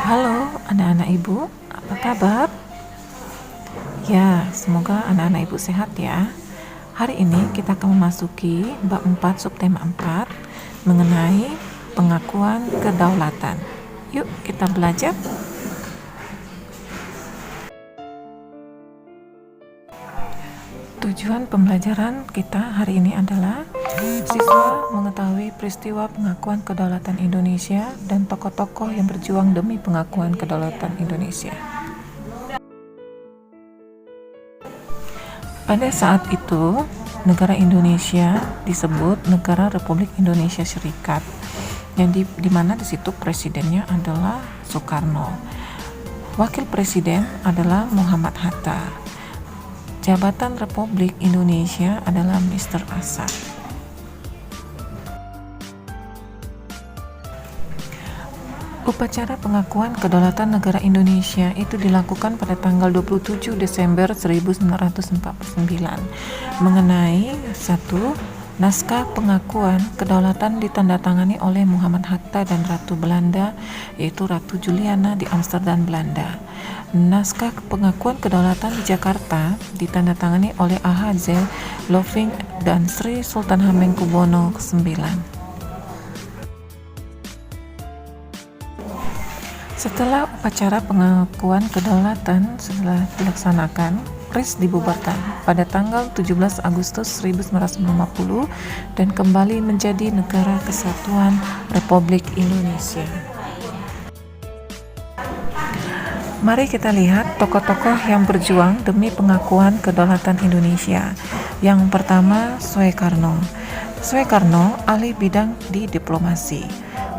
Halo anak-anak ibu, apa kabar? Ya, semoga anak-anak ibu sehat ya. Hari ini kita akan memasuki bab 4 subtema 4 mengenai pengakuan kedaulatan. Yuk kita belajar. Tujuan pembelajaran kita hari ini adalah siswa mengetahui peristiwa pengakuan kedaulatan Indonesia dan tokoh-tokoh yang berjuang demi pengakuan kedaulatan Indonesia. Pada saat itu, negara Indonesia disebut Negara Republik Indonesia Serikat, yang di mana di situ presidennya adalah Soekarno. Wakil presiden adalah Muhammad Hatta. Jabatan Republik Indonesia adalah Mr. Asad. Upacara pengakuan kedaulatan negara Indonesia itu dilakukan pada tanggal 27 Desember 1949 mengenai satu, naskah pengakuan kedaulatan ditandatangani oleh Muhammad Hatta dan Ratu Belanda, yaitu Ratu Juliana di Amsterdam, Belanda. Naskah pengakuan kedaulatan di Jakarta ditandatangani oleh A.H.Z. Loving dan Sri Sultan Hamengkubuwono IX. Setelah upacara pengakuan kedaulatan setelah dilaksanakan, PRIS dibubarkan pada tanggal 17 Agustus 1950 dan kembali menjadi Negara Kesatuan Republik Indonesia. Mari kita lihat tokoh-tokoh yang berjuang demi pengakuan kedaulatan Indonesia. Yang pertama, Soekarno. Soekarno ahli bidang di diplomasi.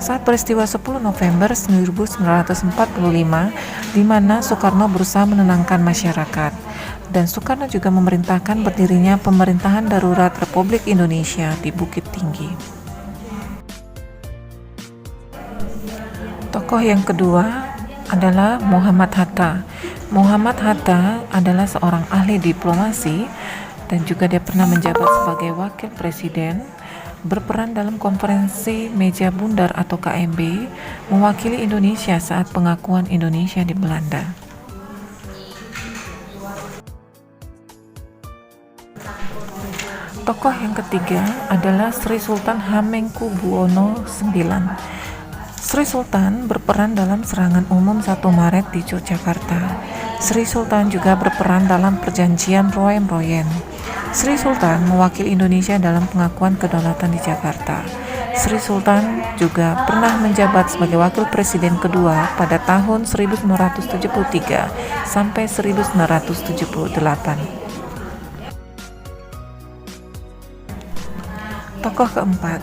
Saat peristiwa 10 November 1945, di mana Soekarno berusaha menenangkan masyarakat, dan Soekarno juga memerintahkan berdirinya pemerintahan darurat Republik Indonesia di Bukit Tinggi. Tokoh yang kedua adalah Muhammad Hatta. Muhammad Hatta adalah seorang ahli diplomasi dan juga dia pernah menjabat sebagai wakil presiden, berperan dalam konferensi meja bundar atau KMB, mewakili Indonesia saat pengakuan Indonesia di Belanda. Tokoh yang ketiga adalah Sri Sultan Hamengkubuwono IX. Sri Sultan berperan dalam serangan umum 1 Maret di Yogyakarta. Sri Sultan juga berperan dalam perjanjian Royen-Royen. Sri Sultan mewakili Indonesia dalam pengakuan kedaulatan di Jakarta. Sri Sultan juga pernah menjabat sebagai wakil presiden kedua pada tahun 1973 sampai 1978. Tokoh keempat,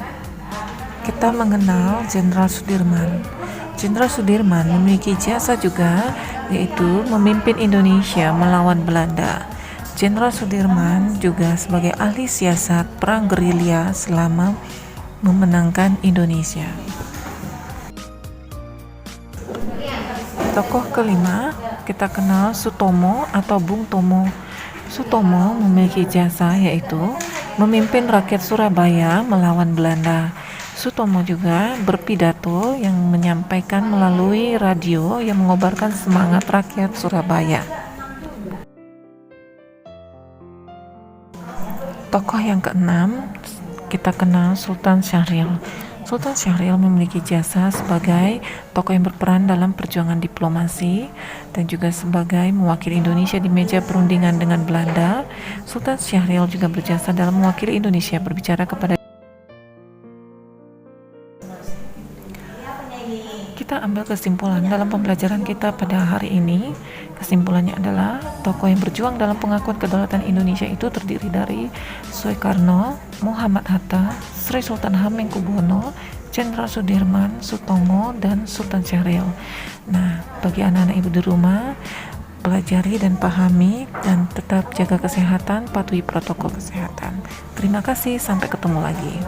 kita mengenal Jenderal Sudirman. Jenderal Sudirman memiliki jasa juga, yaitu memimpin Indonesia melawan Belanda. Jenderal Sudirman juga sebagai ahli siasat perang gerilya selama memenangkan Indonesia. Tokoh kelima, kita kenal Sutomo atau Bung Tomo. Sutomo memiliki jasa yaitu memimpin rakyat Surabaya melawan Belanda. Sutomo juga berpidato yang menyampaikan melalui radio yang mengobarkan semangat rakyat Surabaya. Tokoh yang keenam, kita kenal Sultan Syahrir. Sultan Syahrir memiliki jasa sebagai tokoh yang berperan dalam perjuangan diplomasi dan juga sebagai mewakili Indonesia di meja perundingan dengan Belanda. Sultan Syahrir juga berjasa dalam mewakili Indonesia berbicara kepada. Kita ambil kesimpulan dalam pembelajaran kita pada hari ini. Kesimpulannya adalah tokoh yang berjuang dalam pengakuan kedaulatan Indonesia itu terdiri dari Soekarno, Muhammad Hatta, Sri Sultan Hamengkubuwono, Jenderal Sudirman, Sutomo, dan Sultan Syahrir. Nah, bagi anak-anak ibu di rumah, pelajari dan pahami dan tetap jaga kesehatan, patuhi protokol kesehatan. Terima kasih, sampai ketemu lagi.